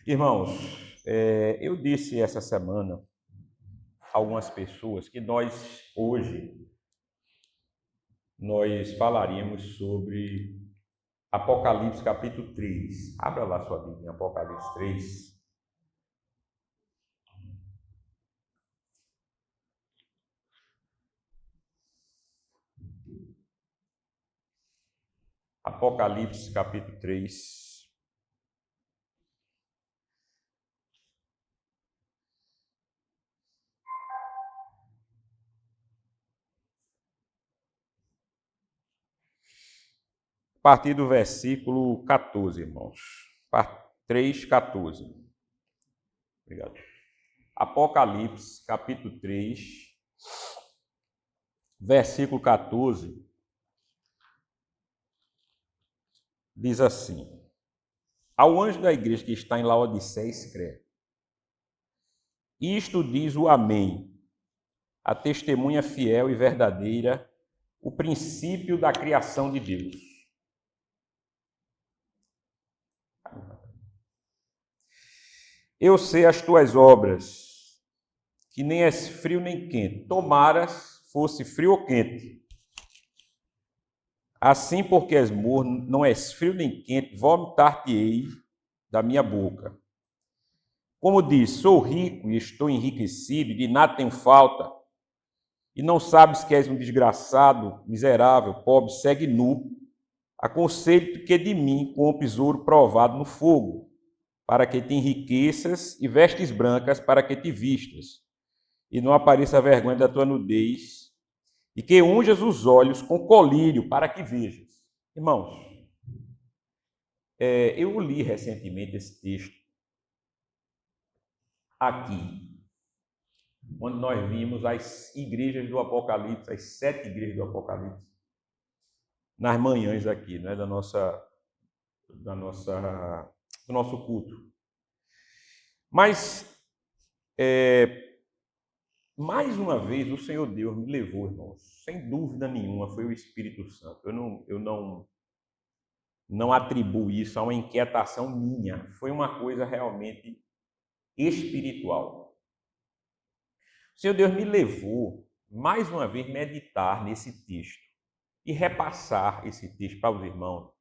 Irmãos, eu disse essa semana a algumas pessoas que hoje, nós falaríamos sobre Apocalipse capítulo 3. Abra lá sua Bíblia em Apocalipse 3. Apocalipse capítulo 3. A partir do versículo 14, irmãos. 3, 14. Obrigado. Apocalipse capítulo 3, versículo 14. Diz assim: ao anjo da igreja que está em Laodiceia escreve: isto diz o Amém, a testemunha fiel e verdadeira, o princípio da criação de Deus. Eu sei as tuas obras, que nem és frio nem quente. Tomaras fosse frio ou quente. Assim, porque és morno, não és frio nem quente, vomitar-te-ei da minha boca. Como diz, sou rico e estou enriquecido, e de nada tenho falta, e não sabes que és um desgraçado, miserável, pobre, segue nu, aconselho-te que de mim compres ouro provado no fogo, para que te enriqueças, e vestes brancas para que te vistas, e não apareça a vergonha da tua nudez, e que unjas os olhos com colírio para que vejas. Irmãos, eu li recentemente esse texto aqui, onde nós vimos as igrejas do Apocalipse, as 7 igrejas do Apocalipse, nas manhãs aqui, né, do nosso culto. Mas, mais uma vez, o Senhor Deus me levou, irmãos, sem dúvida nenhuma, foi o Espírito Santo. Eu não atribuo isso a uma inquietação minha, foi uma coisa realmente espiritual. O Senhor Deus me levou, mais uma vez, meditar nesse texto e repassar esse texto para os irmãos.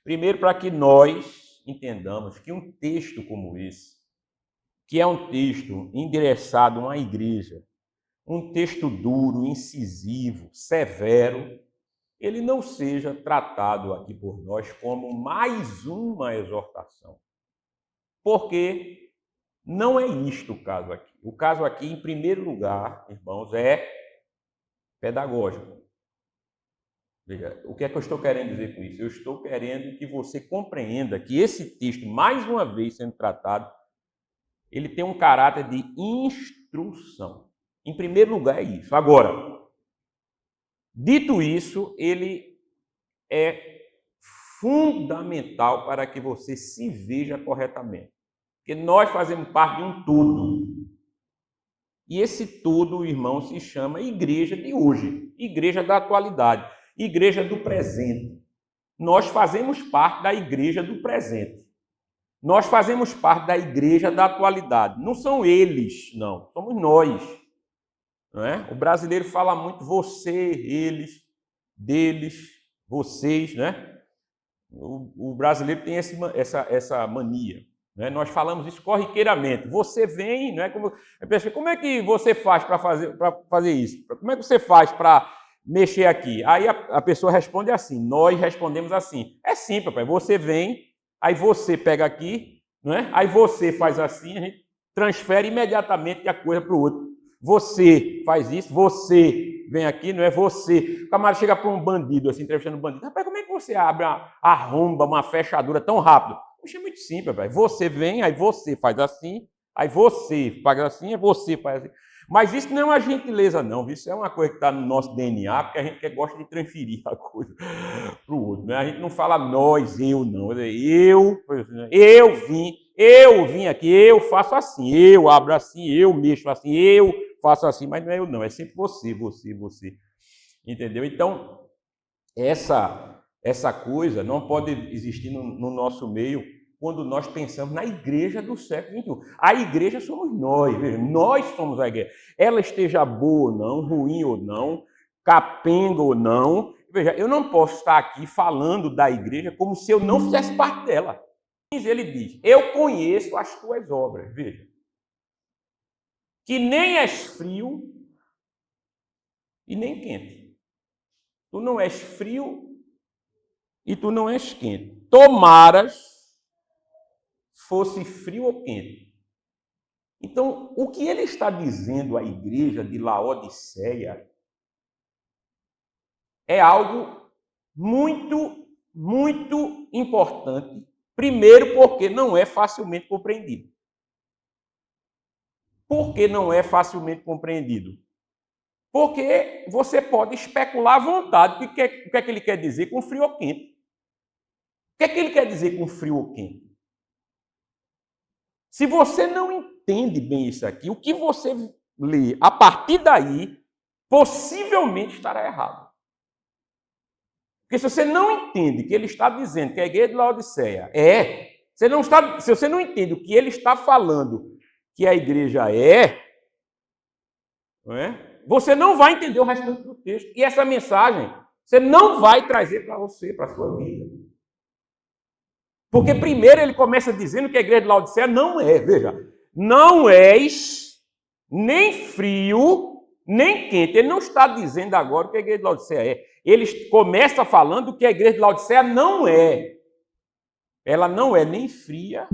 Primeiro, para que nós entendamos que um texto como esse, que é um texto endereçado a uma igreja, um texto duro, incisivo, severo, ele não seja tratado aqui por nós como mais uma exortação. Porque não é isto o caso aqui. O caso aqui, em primeiro lugar, irmãos, é pedagógico. Veja, o que é que eu estou querendo dizer com isso? Eu estou querendo que você compreenda que esse texto, mais uma vez sendo tratado, ele tem um caráter de instrução. Em primeiro lugar é isso. Agora, dito isso, ele é fundamental para que você se veja corretamente. Porque nós fazemos parte de um todo. E esse todo, irmão, se chama igreja de hoje, igreja da atualidade, igreja do presente. Nós fazemos parte da igreja do presente. Nós fazemos parte da igreja da atualidade. Não são eles, não. Somos nós. Não é? O brasileiro fala muito você, eles, deles, vocês, né? O brasileiro tem essa mania. Né? Nós falamos isso corriqueiramente. Você vem, né? Como é que você faz para fazer isso? Como é que você faz para mexer aqui? Aí a pessoa responde assim, nós respondemos assim. É simples, papai. Você vem, aí você pega aqui, né? Aí você faz assim, a gente transfere imediatamente a coisa para o outro. Você faz isso, você vem aqui, não é você. O camarada chega para um bandido, assim, entrevistando um bandido. Rapaz, como é que você abre arromba uma fechadura tão rápido? Poxa, é muito simples, velho. Você vem, aí você faz assim, aí você faz assim, aí você faz assim. Mas isso não é uma gentileza, não. Isso é uma coisa que está no nosso DNA, porque a gente gosta de transferir a coisa para o outro. Né? A gente não fala nós, eu, não. Eu vim aqui, eu faço assim, eu abro assim, eu mexo assim, eu faço assim, mas não é eu não, é sempre você. Entendeu? Então, essa coisa não pode existir no nosso meio quando nós pensamos na igreja do século XXI. A igreja somos nós, veja, nós somos a igreja. Ela esteja boa ou não, ruim ou não, capenga ou não. Veja, eu não posso estar aqui falando da igreja como se eu não fizesse parte dela. Ele diz, eu conheço as tuas obras, veja, que nem és frio e nem quente. Tu não és frio e tu não és quente. Tomaras fosse frio ou quente. Então, o que ele está dizendo à igreja de Laodiceia é algo muito, muito importante. Primeiro, porque não é facilmente compreendido. Por que não é facilmente compreendido? Porque você pode especular à vontade o que é que ele quer dizer com frio ou quente. O que é que ele quer dizer com frio ou quente? Se você não entende bem isso aqui, o que você lê a partir daí, possivelmente estará errado. Porque se você não entende que ele está dizendo que a igreja de Laodiceia se você não entende o que ele está falando que a igreja não é? Você não vai entender o restante do texto. E essa mensagem você não vai trazer para você, para a sua vida. Porque primeiro ele começa dizendo que a igreja de Laodiceia não veja, não és nem frio, nem quente. Ele não está dizendo agora o que a igreja de Laodiceia é. Ele começa falando que a igreja de Laodiceia não é. Ela não é nem fria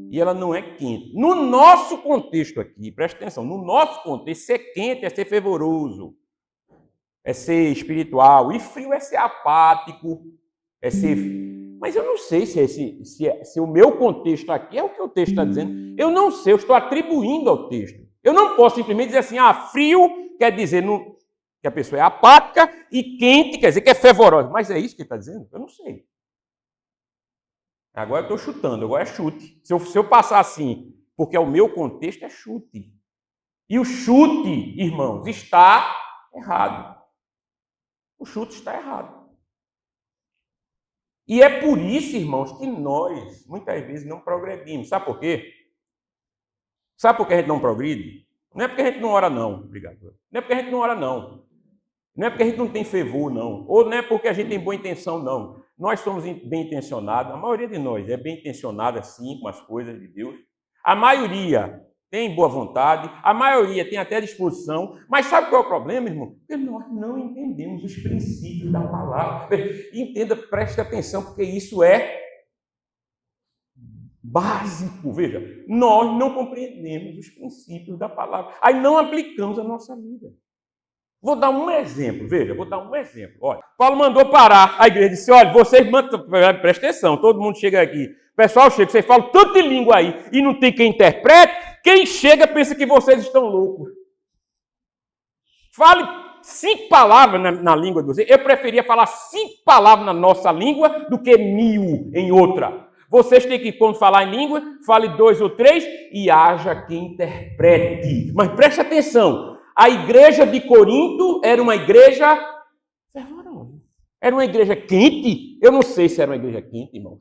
e ela não é quente. No nosso contexto aqui, presta atenção, no nosso contexto, ser quente é ser fervoroso, é ser espiritual, e frio é ser apático, é ser... Mas eu não sei se o meu contexto aqui é o que o texto está dizendo. Eu não sei, eu estou atribuindo ao texto. Eu não posso simplesmente dizer assim, frio quer dizer que a pessoa é apática e quente quer dizer que é fervorosa. Mas é isso que ele está dizendo? Eu não sei. Agora eu estou chutando, agora é chute. Se eu passar assim, porque o meu contexto é chute. E o chute, irmãos, está errado. O chute está errado. E é por isso, irmãos, que nós, muitas vezes, não progredimos. Sabe por quê? Sabe por que a gente não progride? Não é porque a gente não ora, não. Obrigado. Não é porque a gente não ora, não. Não é porque a gente não tem fervor, não. Ou não é porque a gente tem boa intenção, não. Nós somos bem intencionados. A maioria de nós é bem intencionada, sim, com as coisas de Deus. A maioria tem boa vontade. A maioria tem até disposição. Mas sabe qual é o problema, irmão? Porque nós não entendemos os princípios da palavra. Entenda, preste atenção, porque isso é básico. Veja, nós não compreendemos os princípios da palavra. Aí não aplicamos a nossa vida. Vou dar um exemplo, veja, Olha, Paulo mandou parar a igreja, disse, olha, vocês presta atenção, todo mundo chega aqui. O pessoal chega, vocês falam tanto de língua aí e não tem quem interprete, quem chega pensa que vocês estão loucos. Fale 5 palavras na língua de vocês. Eu preferia falar 5 palavras na nossa língua do que 1000 em outra. Vocês têm que, quando falar em língua, fale 2 ou 3 e haja quem interprete. Mas preste atenção. A igreja de Corinto era uma igreja fervorosa. Era uma igreja quente. Eu não sei se era uma igreja quente, irmãos.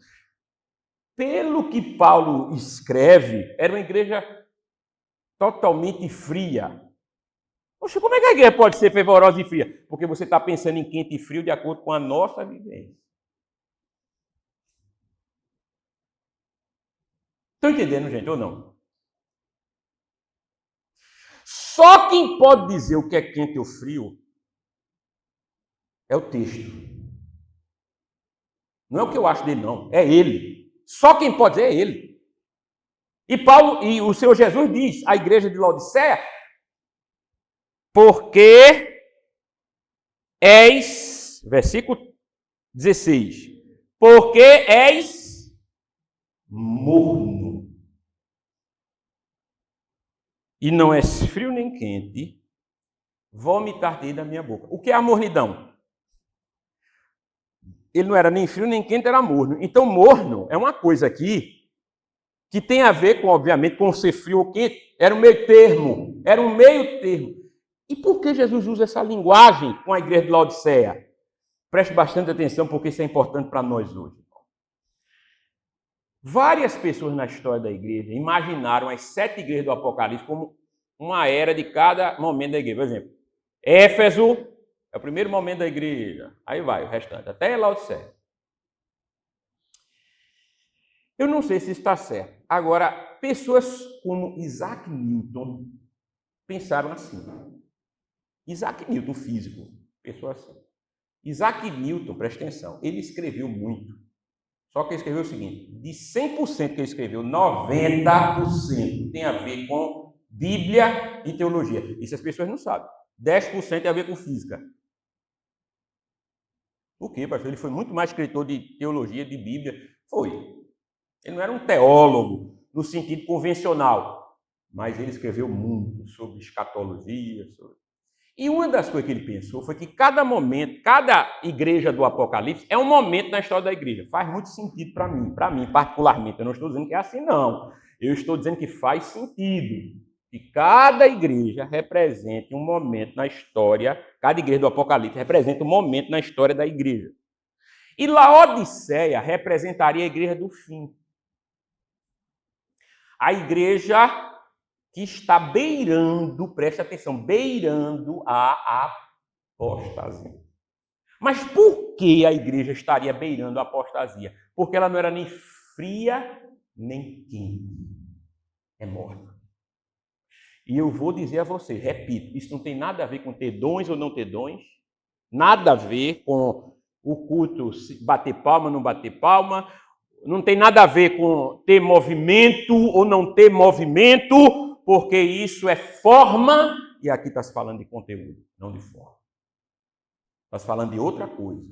Pelo que Paulo escreve, era uma igreja totalmente fria. Poxa, como é que a igreja pode ser fervorosa e fria? Porque você está pensando em quente e frio de acordo com a nossa vivência. Estão entendendo, gente, ou não? Só quem pode dizer o que é quente ou frio é o texto. Não é o que eu acho dele, não. É ele. Só quem pode dizer é ele. E Paulo, e o Senhor Jesus diz à igreja de Laodiceia, porque és, versículo 16, porque és morno. E não és frio nem quente, vomitar-te da minha boca. O que é a mornidão? Ele não era nem frio nem quente, era morno. Então, morno é uma coisa aqui que tem a ver com, obviamente, com ser frio ou quente. Era um meio termo. E por que Jesus usa essa linguagem com a igreja de Laodiceia? Preste bastante atenção, porque isso é importante para nós hoje. Várias pessoas na história da igreja imaginaram as 7 igrejas do Apocalipse como uma era de cada momento da igreja. Por exemplo, Éfeso é o primeiro momento da igreja. Aí vai o restante, até Laodiceia. Eu não sei se isso está certo. Agora, pessoas como Isaac Newton pensaram assim. Isaac Newton, físico, pensou assim. Isaac Newton, presta atenção, ele escreveu muito. Só que ele escreveu o seguinte: de 100% que ele escreveu, 90% tem a ver com Bíblia e teologia. Isso as pessoas não sabem. 10% tem a ver com física. Por quê, pastor? Ele foi muito mais escritor de teologia, de Bíblia. Foi. Ele não era um teólogo no sentido convencional, mas ele escreveu muito sobre escatologia. E uma das coisas que ele pensou foi que cada momento, cada igreja do Apocalipse é um momento na história da igreja. Faz muito sentido para mim particularmente. Eu não estou dizendo que é assim, não. Eu estou dizendo que faz sentido que cada igreja represente um momento na história, cada igreja do Apocalipse representa um momento na história da igreja. E Laodiceia representaria a igreja do fim. A igreja que está beirando, preste atenção, beirando a apostasia. Mas por que a igreja estaria beirando a apostasia? Porque ela não era nem fria, nem quente. É morna. E eu vou dizer a você, repito, isso não tem nada a ver com ter dons ou não ter dons, nada a ver com o culto bater palma ou não bater palma, não tem nada a ver com ter movimento ou não ter movimento, porque isso é forma, e aqui está se falando de conteúdo, não de forma. Está se falando de outra coisa.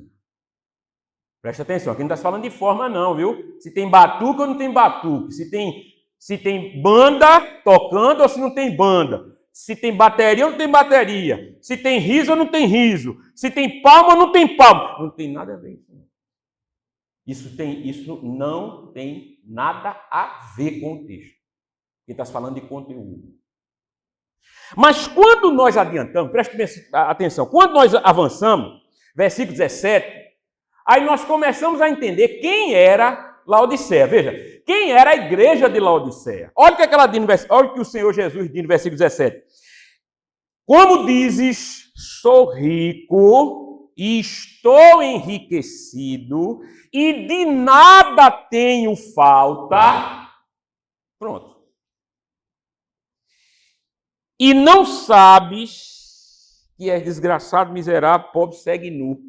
Presta atenção, aqui não está se falando de forma não, viu? Se tem batuque ou não tem batuque, se tem banda tocando ou se não tem banda, se tem bateria ou não tem bateria, se tem riso ou não tem riso, se tem palma ou não tem palma. Não tem nada a ver com isso. Isso não tem nada a ver com o texto. Ele está falando de conteúdo. Mas quando nós adiantamos, preste atenção, quando nós avançamos, versículo 17, aí nós começamos a entender quem era Laodiceia. Veja, quem era a igreja de Laodiceia. Olha o que ela diz, olha o que o Senhor Jesus diz no versículo 17. Como dizes, sou rico e estou enriquecido e de nada tenho falta. Pronto. E não sabes que és desgraçado, miserável, pobre, cego e nu.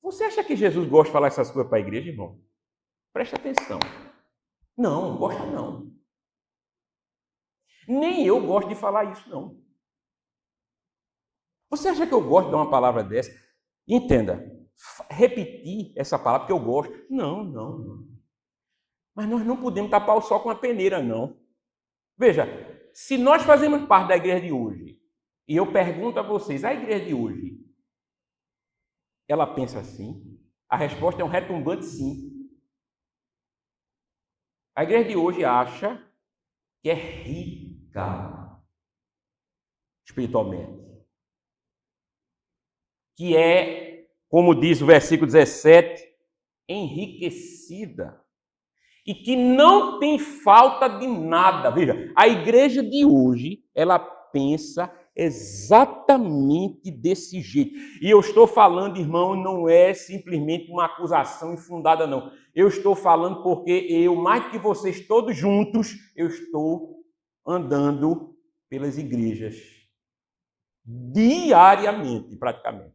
Você acha que Jesus gosta de falar essas coisas para a igreja, irmão? Presta atenção. Não, gosta não. Nem eu gosto de falar isso, não. Você acha que eu gosto de dar uma palavra dessa? Entenda, repetir essa palavra porque eu gosto. Não. Mas nós não podemos tapar o sol com a peneira, não. Veja, se nós fazemos parte da igreja de hoje, e eu pergunto a vocês, a igreja de hoje, ela pensa assim? A resposta é um retumbante sim. A igreja de hoje acha que é rica espiritualmente. Que é, como diz o versículo 17, enriquecida. E que não tem falta de nada. Veja, a igreja de hoje, ela pensa exatamente desse jeito. E eu estou falando, irmão, não é simplesmente uma acusação infundada, não. Eu estou falando porque eu, mais que vocês todos juntos, eu estou andando pelas igrejas diariamente, praticamente.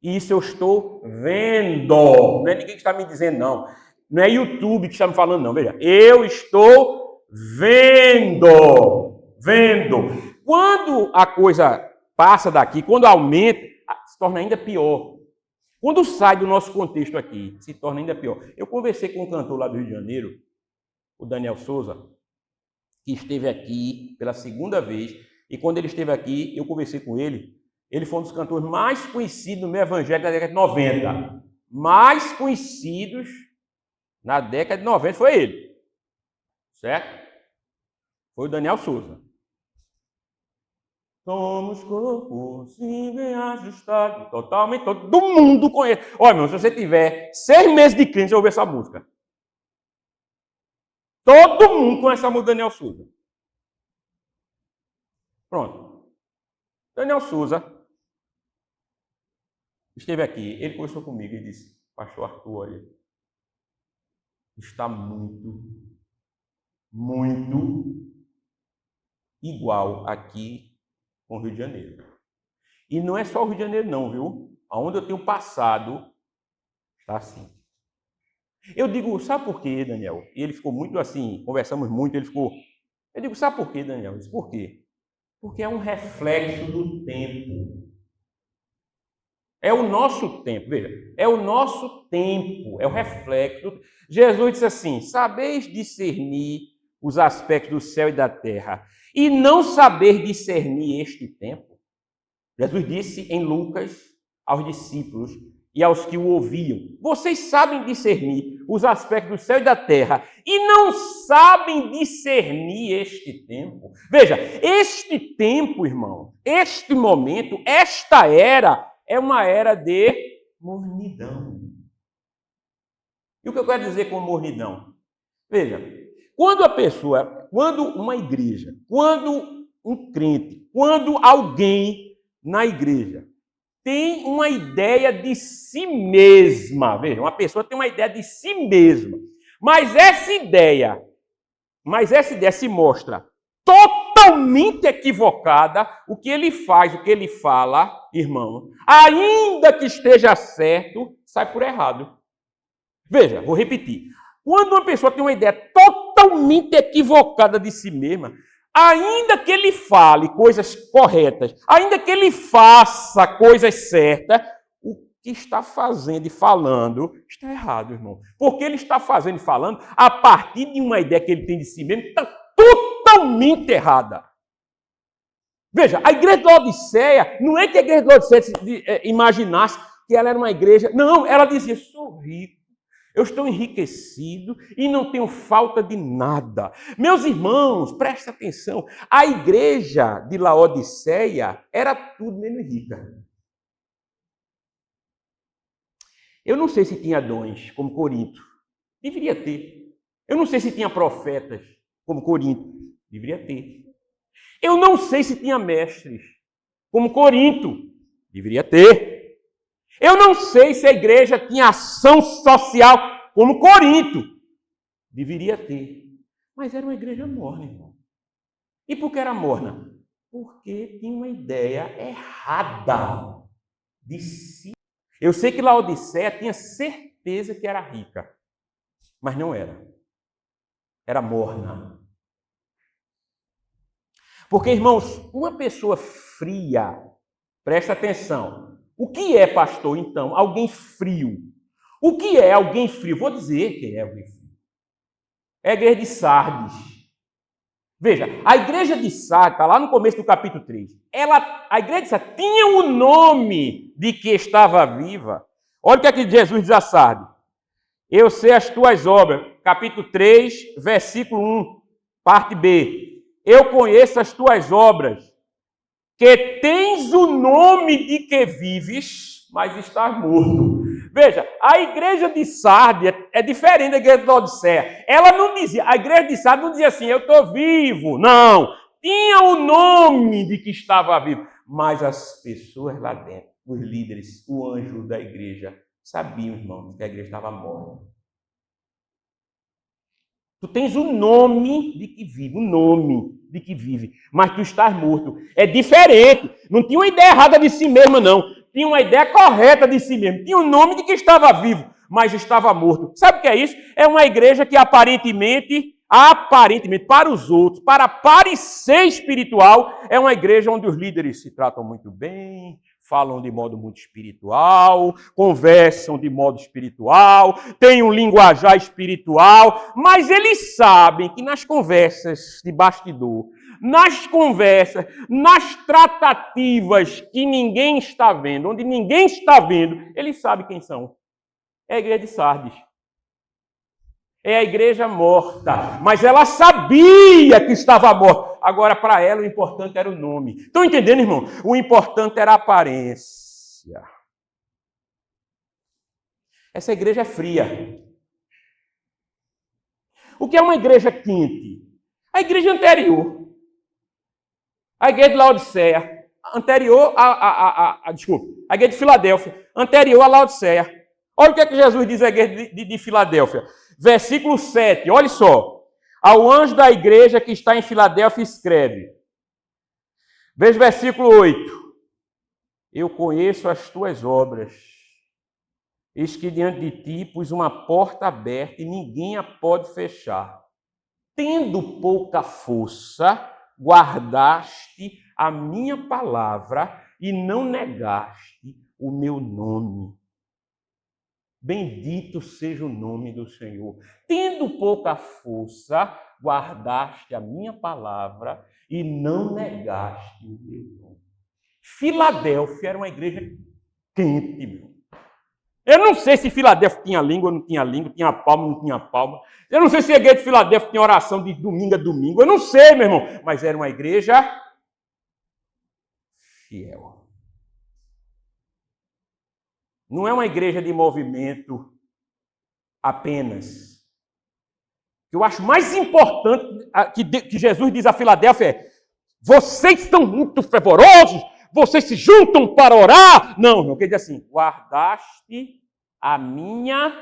E isso eu estou vendo. Não é ninguém que está me dizendo, não. Não é YouTube que está me falando, não. Veja, eu estou vendo. Quando a coisa passa daqui, quando aumenta, se torna ainda pior. Quando sai do nosso contexto aqui, se torna ainda pior. Eu conversei com um cantor lá do Rio de Janeiro, o Daniel Souza, que esteve aqui pela segunda vez. E quando ele esteve aqui, eu conversei com ele. Ele foi um dos cantores mais conhecidos no meio evangélico da década de 90. Mais conhecidos na década de 90 foi ele. Certo? Foi o Daniel Souza. Somos corpo, sim, bem ajustado. Totalmente, todo mundo conhece. Olha, meu, se você tiver 6 meses de crente, você vai ouvir essa música. Todo mundo conhece a Daniel Souza. Pronto. Daniel Souza esteve aqui, ele conversou comigo e disse, pastor Arthur, olha, está muito igual aqui com o Rio de Janeiro. E não é só o Rio de Janeiro não, viu? Aonde eu tenho passado, está assim. Eu digo, sabe por quê, Daniel? E ele ficou muito assim, conversamos muito, ele ficou... Eu digo, sabe por quê, Daniel? Ele disse, por quê? Porque é um reflexo do tempo. É o nosso tempo, veja, é o nosso tempo, é o reflexo. Jesus disse assim, sabeis discernir os aspectos do céu e da terra, e não saber discernir este tempo? Jesus disse em Lucas aos discípulos e aos que o ouviam, vocês sabem discernir os aspectos do céu e da terra, e não sabem discernir este tempo? Veja, este tempo, irmão, este momento, esta era, é uma era de mornidão. E o que eu quero dizer com mornidão? Veja, quando uma igreja, quando um crente, quando alguém na igreja tem uma ideia de si mesma, veja, uma pessoa tem uma ideia de si mesma, mas essa ideia se mostra totalmente equivocada, o que ele faz, o que ele fala, irmão, ainda que esteja certo, sai por errado. Veja, vou repetir. Quando uma pessoa tem uma ideia totalmente equivocada de si mesma, ainda que ele fale coisas corretas, ainda que ele faça coisas certas, o que está fazendo e falando está errado, irmão. Porque ele está fazendo e falando a partir de uma ideia que ele tem de si mesmo, está totalmente errada. Veja, a igreja de Laodiceia, não é que a igreja de Laodiceia imaginasse que ela era uma igreja. Não, ela dizia, sou rico, eu estou enriquecido e não tenho falta de nada. Meus irmãos, prestem atenção, a igreja de Laodiceia era tudo menos rica. Eu não sei se tinha dons, como Corinto. Deveria ter. Eu não sei se tinha profetas, como Corinto. Deveria ter. Eu não sei se tinha mestres, como Corinto. Deveria ter. Eu não sei se a igreja tinha ação social, como Corinto. Deveria ter. Mas era uma igreja morna, irmão. E por que era morna? Porque tinha uma ideia errada de si. Eu sei que Laodiceia tinha certeza que era rica, mas não era. Era morna. Porque, irmãos, uma pessoa fria, presta atenção. O que é, pastor, então, alguém frio? O que é alguém frio? Vou dizer quem é alguém frio. É a igreja de Sardes. Veja, a igreja de Sardes, está lá no começo do capítulo 3. A igreja de Sardes tinha o nome de que estava viva. Olha o que é que Jesus diz a Sardes. Eu sei as tuas obras. Capítulo 3, versículo 1, parte B. Eu conheço as tuas obras, que tens o nome de que vives, mas estás morto. Veja, a igreja de Sardes é diferente da igreja de Laodiceia. Ela não dizia, a igreja de Sardes não dizia assim, eu estou vivo. Não, tinha o nome de que estava vivo. Mas as pessoas lá dentro, os líderes, o anjo da igreja, sabiam, irmão, que a igreja estava morta. Tu tens o nome de que vive, o nome de que vive, mas tu estás morto. É diferente. Não tinha uma ideia errada de si mesmo, não. Tinha uma ideia correta de si mesmo. Tinha o nome de que estava vivo, mas estava morto. Sabe o que é isso? É uma igreja que aparentemente, para os outros, para parecer espiritual, é uma igreja onde os líderes se tratam muito bem, falam de modo muito espiritual, conversam de modo espiritual, têm um linguajar espiritual, mas eles sabem que nas conversas de bastidor, nas conversas, nas tratativas que ninguém está vendo, onde ninguém está vendo, eles sabem quem são. É a igreja de Sardes. É a igreja morta, mas ela sabia que estava morta. Agora, para ela, o importante era o nome. Estão entendendo, irmão? O importante era a aparência. Essa igreja é fria. O que é uma igreja quente? A igreja anterior. A igreja de Laodiceia, anterior desculpa, a igreja de Filadélfia, anterior a Laodiceia. Olha o que é que Jesus diz à igreja de Filadélfia. Versículo 7, olha só. Ao anjo da igreja que está em Filadélfia escreve. Veja o versículo 8. Eu conheço as tuas obras. Eis que diante de ti pus uma porta aberta e ninguém a pode fechar. Tendo pouca força, guardaste a minha palavra e não negaste o meu nome. Bendito seja o nome do Senhor. Tendo pouca força, guardaste a minha palavra e não negaste o meu nome. Filadélfia era uma igreja quente, meu. Eu não sei se Filadélfia tinha língua ou não tinha língua, tinha palma ou não tinha palma. Eu não sei se a igreja de Filadélfia tinha oração de domingo a domingo. Eu não sei, meu irmão. Mas era uma igreja fiel. Não é uma igreja de movimento apenas. O que eu acho mais importante que Jesus diz a Filadélfia é: vocês estão muito fervorosos, vocês se juntam para orar. Não, irmão, ele diz assim: guardaste a minha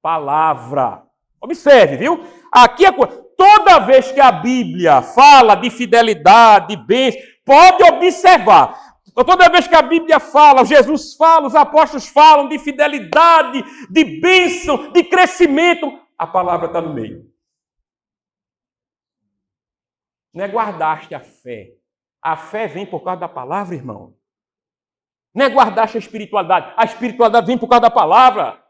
palavra. Observe, viu? Aqui é toda vez que a Bíblia fala de fidelidade, de bênção, pode observar. Toda vez que a Bíblia fala, Jesus fala, os apóstolos falam de fidelidade, de bênção, de crescimento, a palavra está no meio. Não é guardaste a fé. A fé vem por causa da palavra, irmão. Não é guardaste a espiritualidade vem por causa da palavra.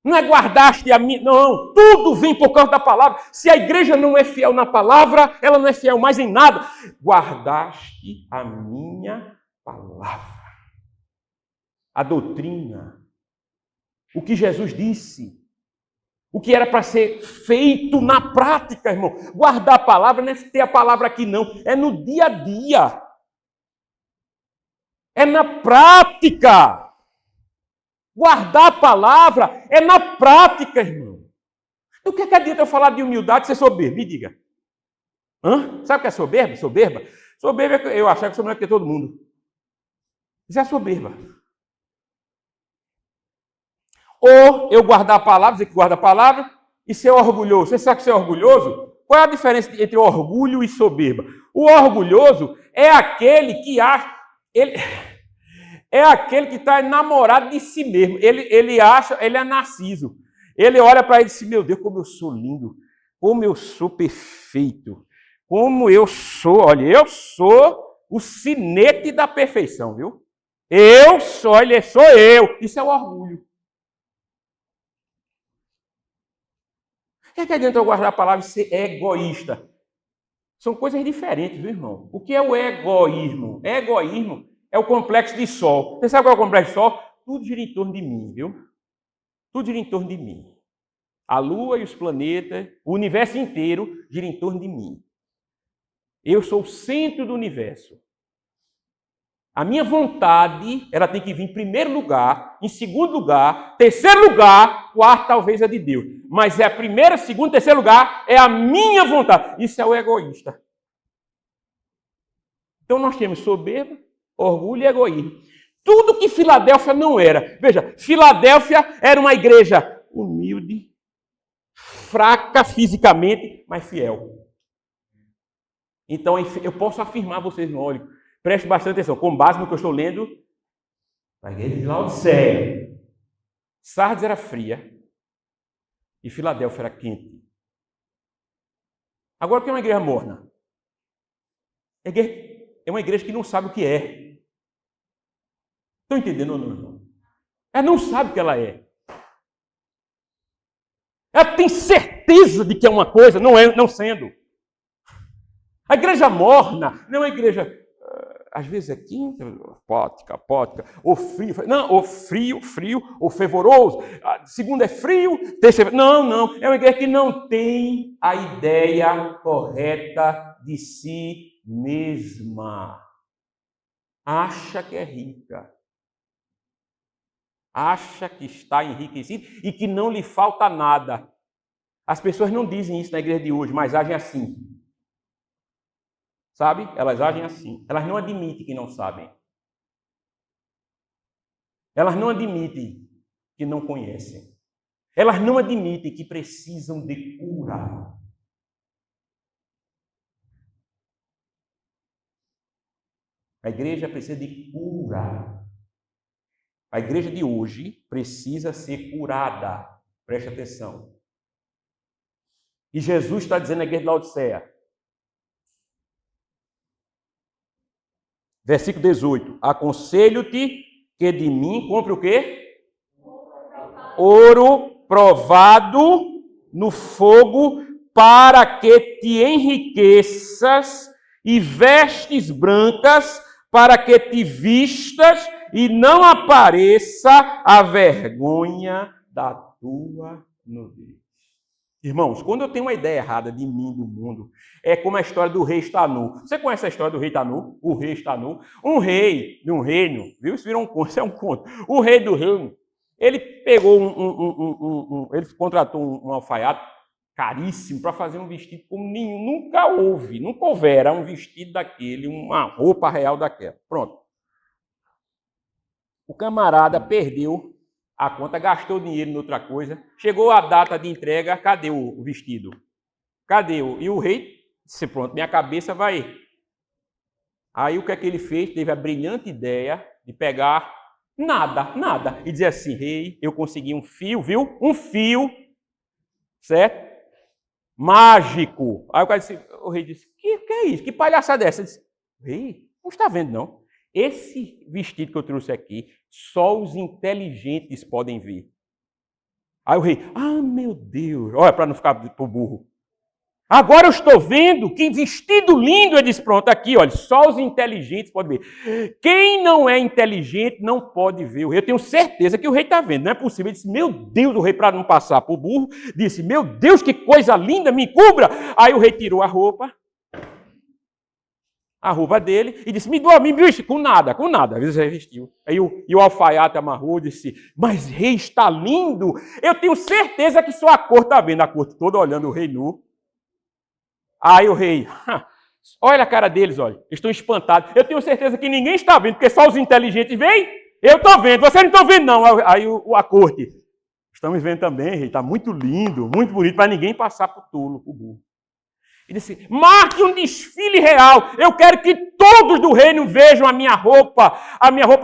Não é guardaste a minha... Não, tudo vem por causa da palavra. Se a igreja não é fiel na palavra, ela não é fiel mais em nada. Guardaste a minha palavra. A doutrina. O que Jesus disse. O que era para ser feito na prática, irmão. Guardar a palavra não é ter a palavra aqui, não. É no dia a dia. É na prática. Guardar a palavra é na prática, irmão. Do que adianta eu falar de humildade e ser soberbo? Me diga. Sabe o que é soberba? Soberba é eu achar que sou melhor que todo mundo. Isso é soberba. Ou eu guardar a palavra, dizer que guarda a palavra, e ser orgulhoso. Você sabe que ser orgulhoso? Qual é a diferença entre orgulho e soberba? O orgulhoso é aquele que acha... É aquele que está enamorado de si mesmo. Ele acha, ele é narciso. Ele olha para ele e diz: meu Deus, como eu sou lindo, como eu sou perfeito, como eu sou, olha, eu sou o sinete da perfeição, viu? Eu sou, ele sou eu. Isso é o orgulho. O que adianta eu guardar a palavra e ser egoísta? São coisas diferentes, viu, irmão? O que é o egoísmo? Egoísmo é o complexo de Sol. Você sabe qual é o complexo de Sol? Tudo gira em torno de mim, viu? Tudo gira em torno de mim. A Lua e os planetas, o universo inteiro gira em torno de mim. Eu sou o centro do universo. A minha vontade, ela tem que vir em primeiro lugar, em segundo lugar, terceiro lugar, quarto talvez é de Deus. Mas é a primeira, segundo, terceiro lugar, é a minha vontade. Isso é o egoísta. Então nós temos soberba, orgulho e egoísmo. Tudo que Filadélfia não era. Veja, Filadélfia era uma igreja humilde, fraca fisicamente, mas fiel. Então eu posso afirmar a vocês, não, olha, preste bastante atenção, com base no que eu estou lendo, a igreja de Laodiceia. Sardes era fria e Filadélfia era quente. Agora o que é uma igreja morna? É uma igreja que não sabe o que é. Estão entendendo ou não, irmão? Ela não sabe o que ela é. Ela tem certeza de que é uma coisa, não sendo. A igreja morna não é uma igreja, às vezes é quinta, pótica, ou frio. Não, ou frio, ou fervoroso. Segunda é frio, terceira... Não. É uma igreja que não tem a ideia correta de si mesma. Acha que é rica. Acha que está enriquecido e que não lhe falta nada. As pessoas não dizem isso na igreja de hoje, mas agem assim. Sabe? Elas agem assim. Elas não admitem que não sabem. Elas não admitem que não conhecem. Elas não admitem que precisam de cura. A igreja precisa de cura. A igreja de hoje precisa ser curada. Preste atenção. E Jesus está dizendo na igreja de Laodiceia, versículo 18: aconselho-te que de mim compre o quê? Ouro provado no fogo, para que te enriqueças, e vestes brancas, para que te vistas e não apareça a vergonha da tua nudez. Irmãos, quando eu tenho uma ideia errada de mim, do mundo, é como a história do rei está nu. Você conhece a história do rei está nu? O rei está nu. Um rei de um reino, viu? Isso virou um conto, isso é um conto. O rei do reino, ele pegou ele contratou um alfaiate caríssimo para fazer um vestido como nenhum, nunca houvera um vestido daquele, uma roupa real daquela. Pronto. O camarada perdeu a conta, gastou dinheiro em outra coisa, chegou a data de entrega, cadê o vestido? Cadê? E o rei disse, pronto, minha cabeça vai... Aí o que é que ele fez? Teve a brilhante ideia de pegar nada, e dizer assim, rei, eu consegui um fio, viu? Um fio, certo? Mágico. Aí o rei disse, que é isso? Que palhaçada é essa? Ele disse, rei, não está vendo não? Esse vestido que eu trouxe aqui, só os inteligentes podem ver. Aí o rei, meu Deus, olha, para não ficar pro burro. Agora eu estou vendo, que vestido lindo. Ele disse, pronto, aqui, olha, só os inteligentes podem ver. Quem não é inteligente não pode ver. O rei, eu tenho certeza que o rei está vendo, não é possível. Ele disse, meu Deus, o rei, para não passar pro burro, disse, meu Deus, que coisa linda, me cubra. Aí o rei tirou a roupa dele e disse, me doa, me veste, com nada. Às vezes ele vestiu. Aí o alfaiate amarrou e disse, mas rei, está lindo. Eu tenho certeza que só a corte está vendo. A corte toda olhando o rei nu. Aí o rei, olha a cara deles, olha, estão espantados. Eu tenho certeza que ninguém está vendo, porque só os inteligentes veem. Eu estou vendo, vocês não estão vendo não. Aí a corte, estamos vendo também, rei, está muito lindo, muito bonito, para ninguém passar por tolo, por burro. Ele disse, marque um desfile real. Eu quero que todos do reino vejam a minha roupa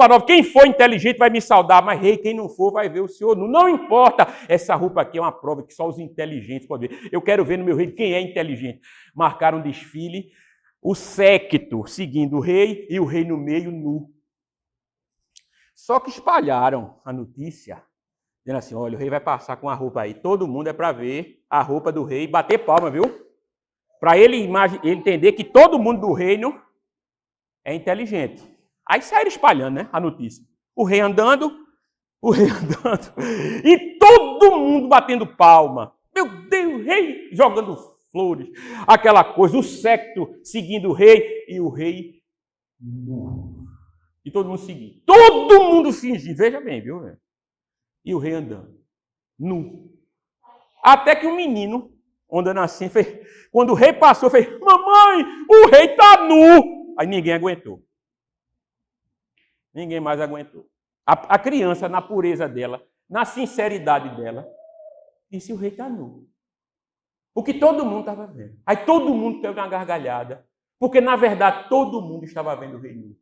nova. Quem for inteligente vai me saudar, mas rei, quem não for vai ver o senhor. Não importa, essa roupa aqui é uma prova que só os inteligentes podem ver. Eu quero ver no meu reino quem é inteligente. Marcaram um desfile, o séquito seguindo o rei e o rei no meio nu. Só que espalharam a notícia, dizendo assim, olha, o rei vai passar com a roupa aí. Todo mundo é para ver a roupa do rei e bater palma, viu? Para ele entender que todo mundo do reino é inteligente. Aí saíram espalhando, né, a notícia. O rei andando, e todo mundo batendo palma. Meu Deus, rei, jogando flores, aquela coisa, o séquito seguindo o rei, e o rei nu. E todo mundo seguindo. Todo mundo fingindo, veja bem, viu? E o rei andando, nu. Até que um menino, andando assim, quando o rei passou, fez, mamãe, o rei está nu. Aí ninguém aguentou. Ninguém mais aguentou. A criança, na pureza dela, na sinceridade dela, disse, o rei está nu. O que todo mundo estava vendo. Aí todo mundo teve uma gargalhada, porque, na verdade, todo mundo estava vendo o rei nu.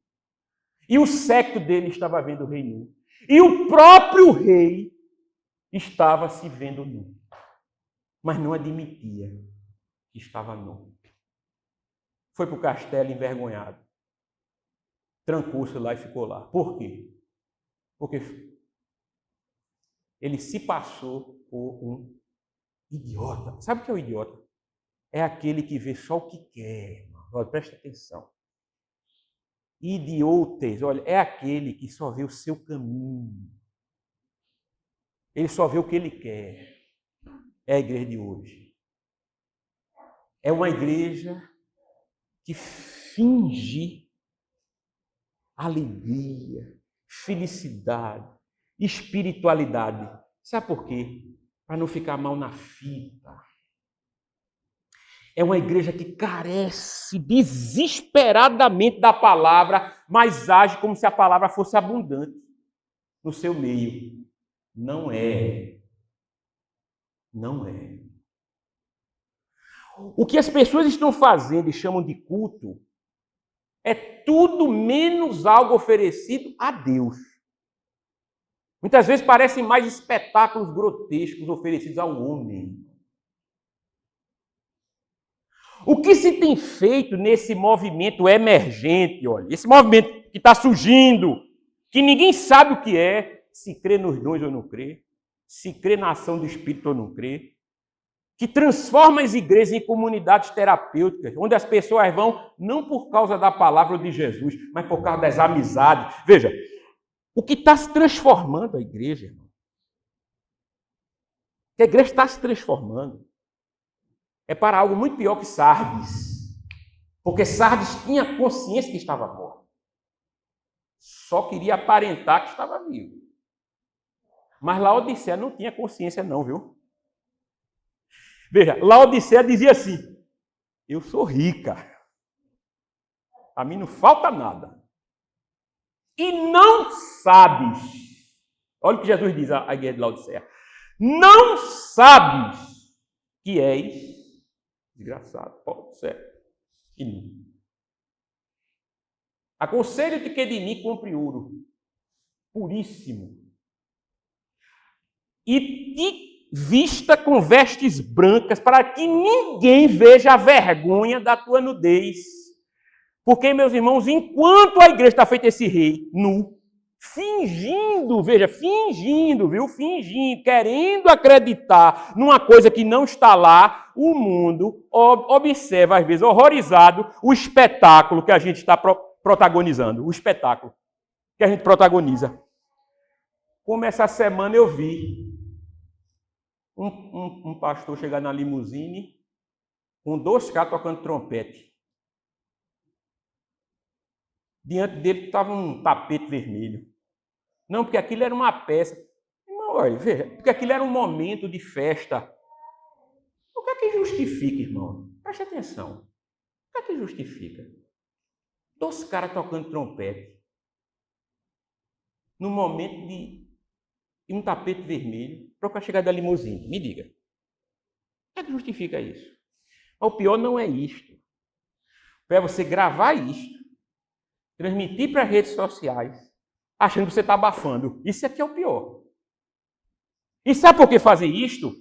E o séquito dele estava vendo o rei nu. E o próprio rei estava se vendo nu. Mas não admitia que estava nu. Foi para o castelo envergonhado. Trancou-se lá e ficou lá. Por quê? Porque ele se passou por um idiota. Sabe o que é o idiota? É aquele que vê só o que quer. Olha, presta atenção. Idiotes, olha, é aquele que só vê o seu caminho. Ele só vê o que ele quer. É a igreja de hoje. É uma igreja que finge alegria, felicidade, espiritualidade. Sabe por quê? Para não ficar mal na fita. É uma igreja que carece desesperadamente da palavra, mas age como se a palavra fosse abundante no seu meio. Não é. Não é. O que as pessoas estão fazendo e chamam de culto é tudo menos algo oferecido a Deus. Muitas vezes parecem mais espetáculos grotescos oferecidos ao homem. O que se tem feito nesse movimento emergente, olha, esse movimento que está surgindo, que ninguém sabe o que é, se crê nos dons ou não crê, se crê na ação do Espírito ou não crê, que transforma as igrejas em comunidades terapêuticas, onde as pessoas vão não por causa da palavra de Jesus, mas por causa das amizades. Veja, o que está se transformando a igreja, irmão? A igreja está se transformando. É para algo muito pior que Sardes. Porque Sardes tinha consciência que estava morto. Só queria aparentar que estava vivo. Mas Laodiceia não tinha consciência não, viu? Veja, Laodiceia dizia assim, eu sou rica. A mim não falta nada. E não sabes. Olha o que Jesus diz à igreja de Laodiceia. Não sabes que és desgraçado, pode ser. Aconselho-te que de mim compre ouro puríssimo e te vista com vestes brancas para que ninguém veja a vergonha da tua nudez. Porque, meus irmãos, enquanto a igreja está feita esse rei nu, fingindo, veja, fingindo, querendo acreditar numa coisa que não está lá, o mundo observa, às vezes, horrorizado, o espetáculo que a gente está protagonizando, o espetáculo que a gente protagoniza. Como essa semana eu vi um pastor chegar na limusine com 2 caras tocando trompete. Diante dele estava um tapete vermelho. Não, porque aquilo era uma peça. Irmão, olha, veja, porque aquilo era um momento de festa. O que é que justifica, irmão? Preste atenção. O que é que justifica? 2 caras tocando trompete. No momento de um tapete vermelho, para chegar da limusine. Me diga. O que é que justifica isso? Mas o pior não é isto. O pior é você gravar isto, transmitir para as redes sociais, achando que você está abafando. Isso aqui é o pior. E sabe por que fazem isto?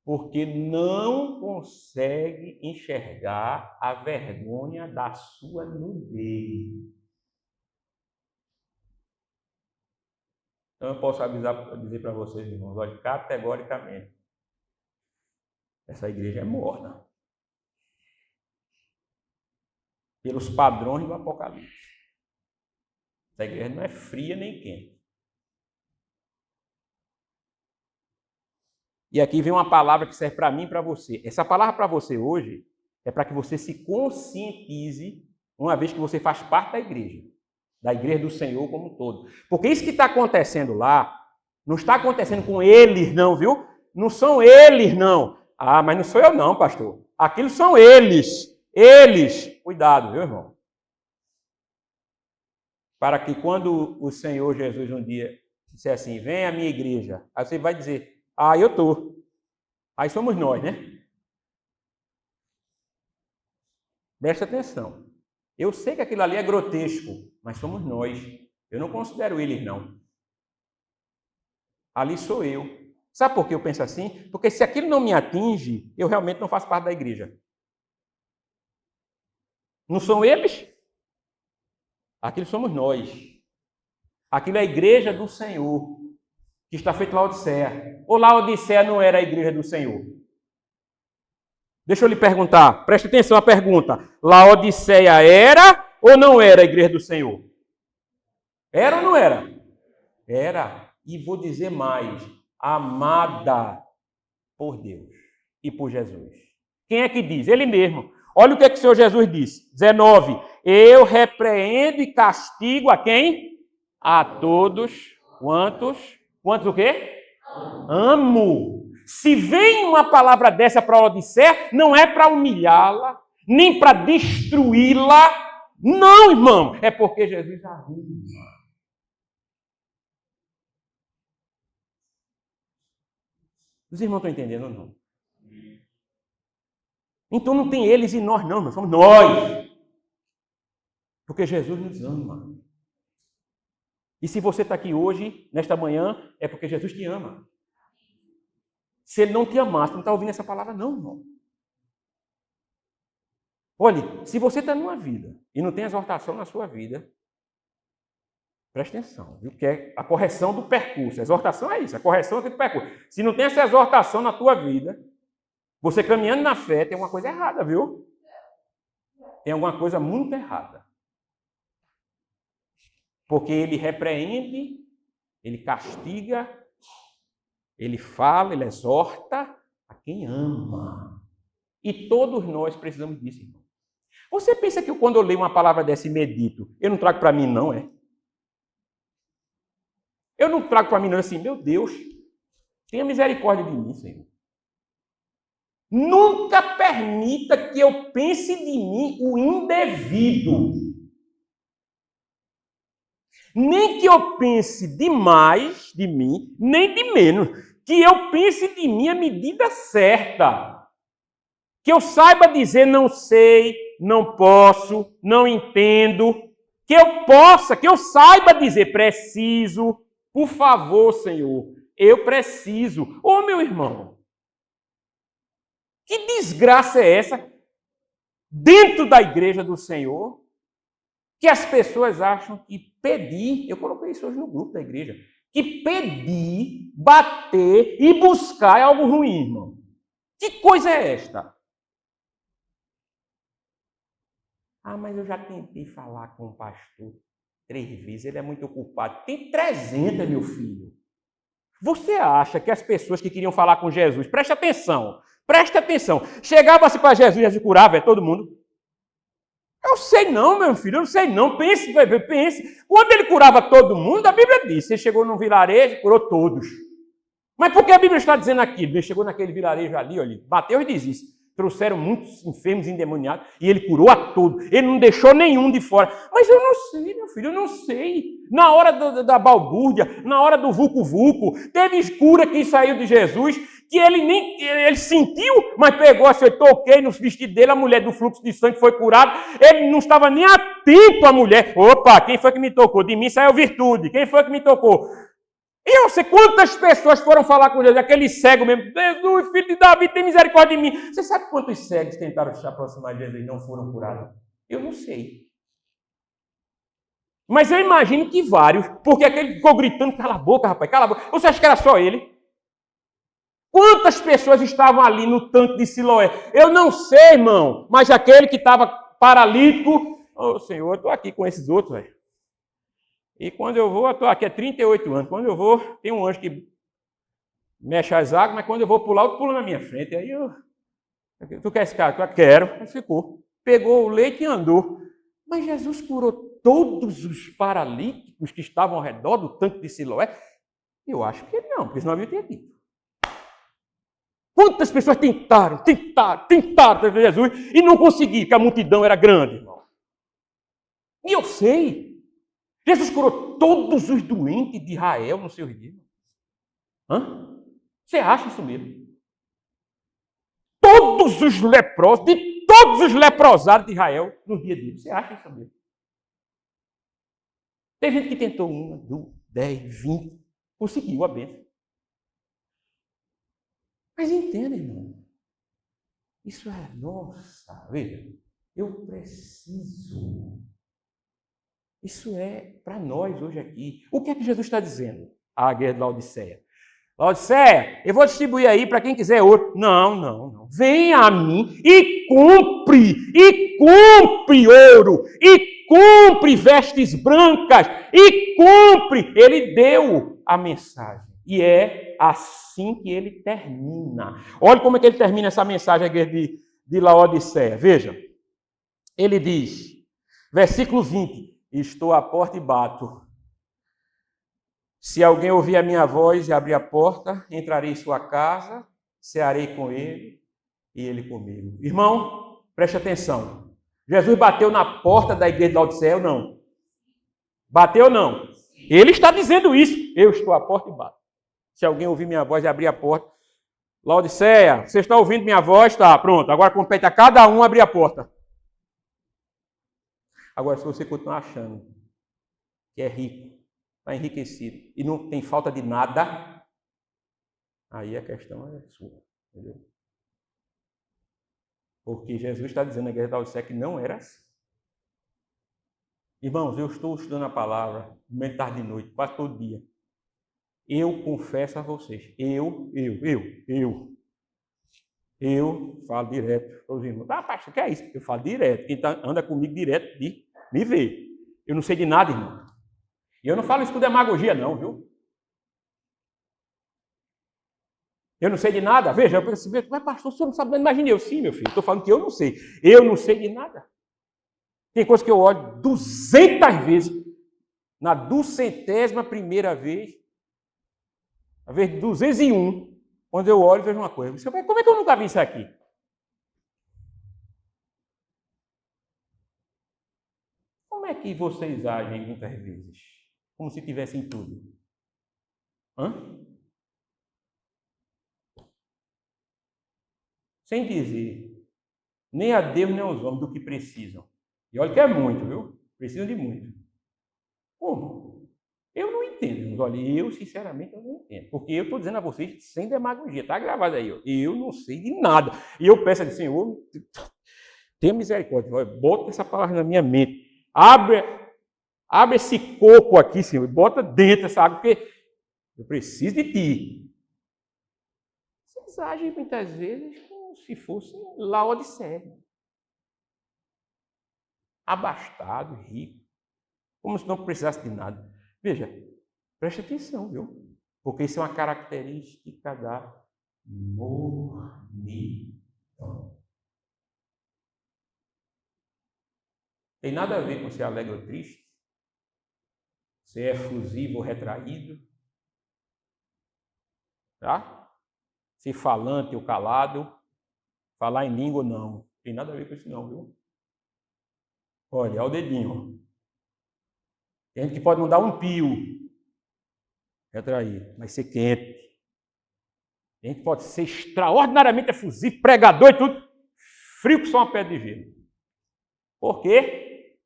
Porque não consegue enxergar a vergonha da sua nudez. Então eu posso dizer para vocês, irmãos, olha, categoricamente, essa igreja é morna. Pelos padrões do Apocalipse. Essa igreja não é fria nem quente. E aqui vem uma palavra que serve para mim e para você. Essa palavra para você hoje é para que você se conscientize, uma vez que você faz parte da igreja do Senhor como um todo. Porque isso que está acontecendo lá, não está acontecendo com eles não, viu? Não são eles não. Ah, mas não sou eu não, pastor. Aquilo são eles. Eles. Cuidado, viu, irmão? Para que quando o Senhor Jesus um dia disser assim, vem à minha igreja, aí você vai dizer, ah, eu estou. Aí somos nós, né? Presta atenção. Eu sei que aquilo ali é grotesco, mas somos nós. Eu não considero eles, não. Ali sou eu. Sabe por que eu penso assim? Porque se aquilo não me atinge, eu realmente não faço parte da igreja. Não são eles? Aquilo somos nós. Aquilo é a igreja do Senhor, que está feito Laodiceia. Ou Laodiceia não era a igreja do Senhor? Deixa eu lhe perguntar, preste atenção à pergunta. Laodiceia era ou não era a igreja do Senhor? Era ou não era? Era. E vou dizer mais, amada por Deus e por Jesus. Quem é que diz? Ele mesmo. Olha o que é que o Senhor Jesus disse. 19. Eu repreendo e castigo a quem? A todos. Quantos? Quantos o quê? Amo. Se vem uma palavra dessa para a Laodiceia, não é para humilhá-la, nem para destruí-la. Não, irmão. É porque Jesus arruma. Os irmãos estão entendendo ou não? Então não tem eles e nós não, nós somos nós. Porque Jesus nos ama. E se você está aqui hoje, nesta manhã, é porque Jesus te ama. Se ele não te amasse, não está ouvindo essa palavra não, irmão. Olhe, se você está numa vida e não tem exortação na sua vida, preste atenção, viu? Que é a correção do percurso. A exortação é isso, a correção aqui do percurso. Se não tem essa exortação na tua vida, você caminhando na fé, tem uma coisa errada, viu? Tem alguma coisa muito errada. Porque ele repreende, ele castiga, ele fala, ele exorta a quem ama. E todos nós precisamos disso, irmão. Você pensa que quando eu leio uma palavra dessa e medito, eu não trago para mim, não, é? Eu não trago para mim, não, assim, meu Deus, tenha misericórdia de mim, Senhor. Nunca permita que eu pense de mim o indevido. Nem que eu pense demais de mim, nem de menos. Que eu pense de mim a medida certa. Que eu saiba dizer não sei, não posso, não entendo. Que eu possa, que eu saiba dizer preciso, por favor, Senhor, eu preciso. Ô, meu irmão, que desgraça é essa dentro da igreja do Senhor que as pessoas acham que pedir, eu coloquei isso hoje no grupo da igreja, que pedir, bater e buscar é algo ruim, irmão. Que coisa é esta? Ah, mas eu já tentei falar com o pastor 3 vezes, ele é muito ocupado. Tem 300, meu filho. Você acha que as pessoas que queriam falar com Jesus, preste atenção, chegava assim para Jesus, Jesus curava, todo mundo. Eu sei não, meu filho, eu não sei não, pense. Quando ele curava todo mundo, a Bíblia diz, ele chegou num vilarejo e curou todos. Mas por que a Bíblia está dizendo aquilo? Ele chegou naquele vilarejo ali, olha, Mateus diz isso. Trouxeram muitos enfermos endemoniados e ele curou a todos. Ele não deixou nenhum de fora. Mas eu não sei, meu filho, eu não sei. Na hora da balbúrdia, na hora do vulco-vulco, teve cura que saiu de Jesus, que ele sentiu, mas pegou, acertou, toquei no vestido dele, a mulher do fluxo de sangue foi curada. Ele não estava nem atento à mulher. Opa, quem foi que me tocou? De mim saiu virtude. Quem foi que me tocou? E eu sei quantas pessoas foram falar com Jesus, aquele cego mesmo, Jesus, filho de Davi, tem misericórdia de mim. Você sabe quantos cegos tentaram se aproximar de Jesus e não foram curados? Eu não sei. Mas eu imagino que vários, porque aquele ficou gritando, cala a boca, rapaz, cala a boca. Você acha que era só ele? Quantas pessoas estavam ali no tanque de Siloé? Eu não sei, irmão, mas aquele que estava paralítico, ô Senhor, eu estou aqui com esses outros, velho. E quando eu vou, eu estou aqui há 38 anos. Quando eu vou, tem um anjo que mexe as águas, mas quando eu vou pular, eu pulo na minha frente. Aí eu... Tu quer esse cara? Eu quero. Aí ficou. Pegou o leite e andou. Mas Jesus curou todos os paralíticos que estavam ao redor do tanque de Siloé? Eu acho que não, porque senão eu teria dito. Quantas pessoas tentaram trazer Jesus e não conseguiram, porque a multidão era grande, irmão. E eu sei. Jesus curou todos os doentes de Israel no seu dia. Você acha isso mesmo? Todos os leprosos, de todos os leprosados de Israel no dia dele. Você acha isso mesmo? Tem gente que tentou 1, 2, 10, 20, conseguiu a bênção. Mas entenda, irmão. Isso é nossa, veja. Eu preciso. Isso é para nós hoje aqui. O que é que Jesus está dizendo? A guerra de Laodiceia. Laodiceia, eu vou distribuir aí para quem quiser ouro. Não. Venha a mim e compre ouro, e compre vestes brancas, e compre. Ele deu a mensagem. E é assim que ele termina. Olha como é que ele termina essa mensagem de Laodiceia. Veja. Ele diz, versículo 20. Estou à porta e bato. Se alguém ouvir a minha voz e abrir a porta, entrarei em sua casa, cearei com ele e ele comigo. Irmão, preste atenção. Jesus bateu na porta da igreja de Laodiceia ou não? Bateu ou não? Ele está dizendo isso. Eu estou à porta e bato. Se alguém ouvir minha voz e abrir a porta, Laodiceia, você está ouvindo minha voz? Tá, pronto. Agora compete a cada um abrir a porta. Agora, se você continuar achando que é rico, está enriquecido e não tem falta de nada, aí a questão é sua. Entendeu? Porque Jesus está dizendo na igreja de Laodiceia que não era assim. Irmãos, eu estou estudando a palavra, de manhã, tarde e noite, quase todo dia. Eu confesso a vocês, eu falo direto para os irmãos. Ah, pastor, o que é isso? Eu falo direto. Quem anda comigo direto me vê. Eu não sei de nada, irmão. E eu não falo isso com demagogia, não, viu? Eu não sei de nada. Veja, eu penso, mas pastor, o senhor não sabe nada. Imagine eu, sim, meu filho. Estou falando que eu não sei. Eu não sei de nada. Tem coisa que eu olho 200 vezes. Na 200ª vez, a vez 201, quando eu olho, vejo uma coisa. Como é que eu nunca vi isso aqui? Como é que vocês agem muitas vezes? Como se tivessem tudo. Hã? Sem dizer nem a Deus nem aos homens do que precisam. E olha que é muito, viu? Precisam de muito. Como? Eu não entendo. Olha, eu sinceramente eu não entendo. Porque eu estou dizendo a vocês sem demagogia. Está gravado aí. Ó. Eu não sei de nada. E eu peço a Senhor, tenha misericórdia. Bota essa palavra na minha mente. Abre esse coco aqui, Senhor, e bota dentro essa água, porque eu preciso de ti. Vocês agem muitas vezes como se fosse Laodiceia. Abastado, rico, como se não precisasse de nada. Veja, preste atenção, viu? Porque isso é uma característica da mornidão. Tem nada a ver com ser alegre ou triste, se é efusivo ou retraído, tá? Se falante ou calado, falar em língua ou não. Tem nada a ver com isso não, viu? Olha, olha o dedinho. Tem gente que pode não dar um pio, retraído, mas ser quente. Tem gente que pode ser extraordinariamente efusivo, pregador e tudo, frio que só uma pedra de gelo. Por quê?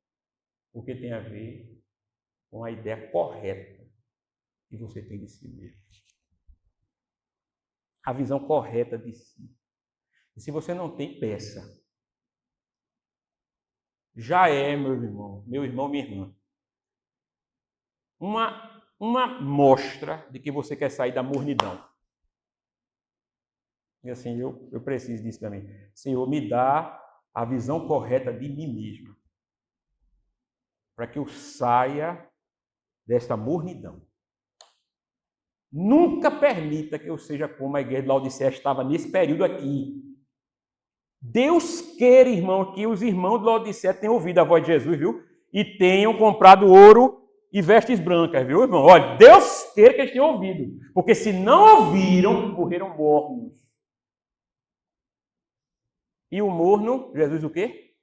Porque tem a ver com a ideia correta que você tem de si mesmo. A visão correta de si. E se você não tem, peça. Já é, meu irmão, minha irmã, uma mostra de que você quer sair da mornidão. E assim, eu preciso disso também. Senhor, me dá a visão correta de mim mesmo, para que eu saia desta mornidão. Nunca permita que eu seja como a igreja de Laodiceia estava nesse período aqui. Deus queira, irmão, que os irmãos de Laodiceia tenham ouvido a voz de Jesus, viu? E tenham comprado ouro e vestes brancas, viu, irmão? Olha, Deus queira que eles tenham ouvido. Porque se não ouviram, morreram mornos. E o morno, Jesus o quê?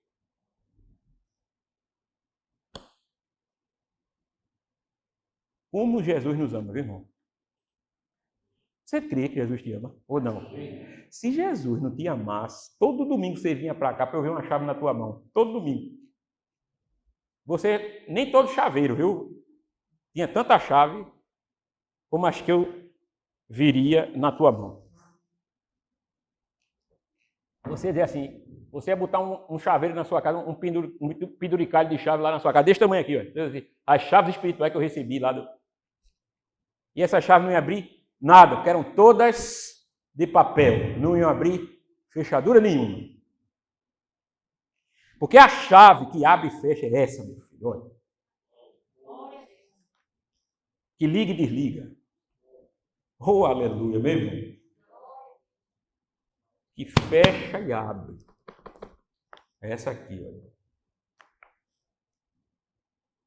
Como Jesus nos ama, viu, irmão? Você crê que Jesus te ama ou não? Se Jesus não te amasse, todo domingo você vinha para cá para eu ver uma chave na tua mão. Todo domingo. Você, nem todo chaveiro, viu? Tinha tanta chave como as que eu viria na tua mão. Você ia dizer assim, você ia botar um chaveiro na sua casa, um penduricalho de chave lá na sua casa, desse tamanho aqui, ó. As chaves espirituais que eu recebi lá. E essa chave não ia abrir nada, porque eram todas de papel. Não iam abrir fechadura nenhuma. Porque a chave que abre e fecha é essa, meu filho. Olha. Que liga e desliga. Oh, aleluia, meu irmão. Que fecha e abre. É essa aqui, olha.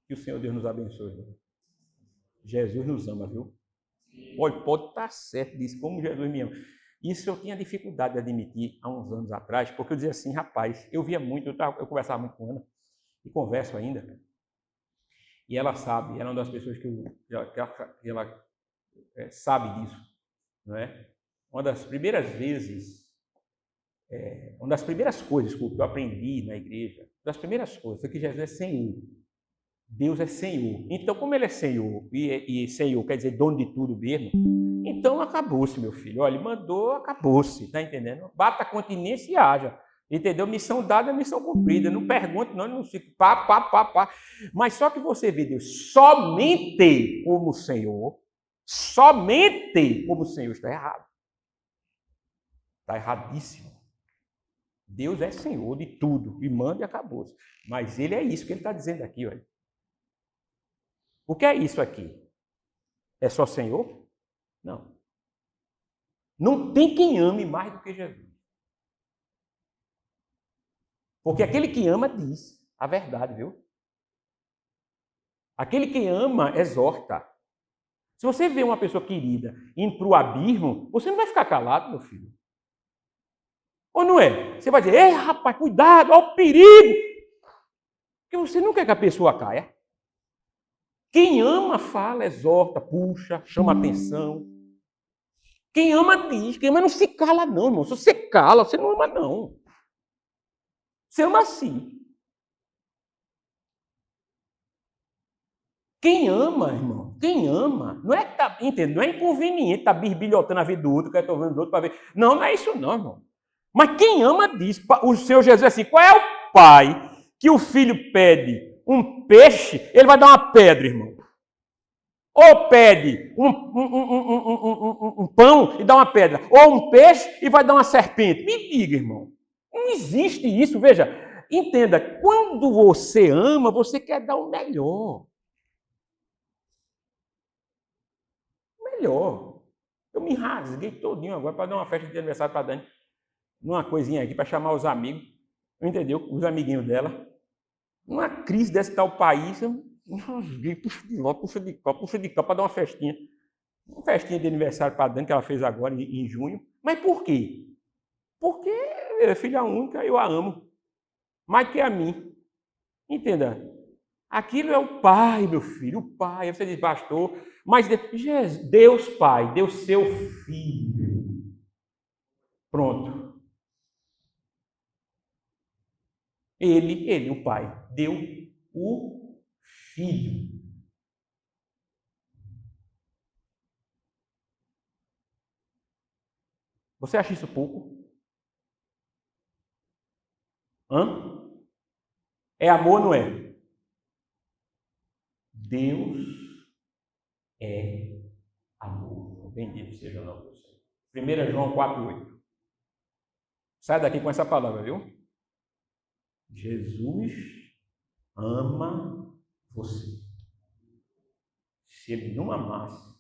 Que o Senhor Deus nos abençoe. Viu? Jesus nos ama, viu? Olha, pode estar certo disso, como Jesus me ama. Isso eu tinha dificuldade de admitir há uns anos atrás, porque eu dizia assim, rapaz, eu via muito, eu conversava muito com Ana, e converso ainda, e ela sabe, ela é uma das pessoas que ela sabe disso, não é? Uma das primeiras vezes, uma das primeiras coisas que eu aprendi na igreja, uma das primeiras coisas foi que Jesus é Senhor. Deus é Senhor. Então, como Ele é Senhor, e Senhor quer dizer dono de tudo mesmo, então acabou-se, meu filho. Olha, Ele mandou, acabou-se, tá entendendo? Bata a continência e haja. Entendeu? Missão dada, missão cumprida. Não pergunte, não fique pá. Mas só que você vê Deus somente como Senhor, está errado. Está erradíssimo. Deus é Senhor de tudo, e manda e acabou-se. Mas Ele é isso que Ele está dizendo aqui, olha. O que é isso aqui? É só Senhor? Não. Não tem quem ame mais do que Jesus. Porque aquele que ama diz a verdade, viu? Aquele que ama exorta. Se você vê uma pessoa querida indo para o abismo, você não vai ficar calado, meu filho. Ou não é? Você vai dizer, ei, rapaz, cuidado, olha o perigo. Porque você não quer que a pessoa caia. Quem ama, fala, exorta, puxa, chama atenção. Quem ama diz, quem ama não se cala não, irmão. Se você cala, você não ama não. Você ama sim. Quem ama, irmão, quem ama, não é que tá, entende? Não é inconveniente estar bisbilhotando a vida do outro, que eu estou vendo do outro para ver. Não é isso não, irmão. Mas quem ama diz, o Senhor Jesus assim, qual é o pai que o filho pede um peixe, ele vai dar uma pedra, irmão? Ou pede um pão e dá uma pedra, ou um peixe e vai dar uma serpente. Me diga, irmão. Não existe isso, veja. Entenda, quando você ama, você quer dar o melhor. Melhor. Eu me rasguei todinho agora para dar uma festa de aniversário para a Dani. Numa coisinha aqui, para chamar os amigos. Entendeu? Os amiguinhos dela. Numa crise desse tal país, eu me rasguei, puxa de lá, puxa de cá, para dar uma festinha. Uma festinha de aniversário para a Dani, que ela fez agora em junho. Mas por quê? Porque ela é filha única, eu a amo. Mais que a mim. Entenda? Aquilo é o Pai, meu filho, o Pai. Aí você diz, pastor, mas Deus Pai, Deus seu Filho. Pronto. Ele, o Pai, deu o Filho. Você acha isso pouco? Hã? É amor, não é? Deus é amor. Bendito seja o nome do Senhor. 1 João 4,8. Sai daqui com essa palavra, viu? Jesus ama você. Se ele não amasse,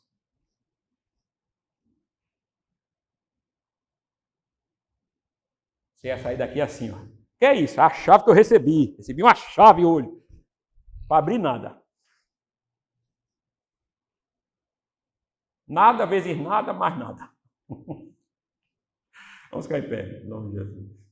você ia sair daqui assim, ó. Que é isso? A chave que eu recebi. Recebi uma chave hoje. Para abrir nada. Nada vezes nada, mais nada. Vamos ficar em pé, em nome de Jesus.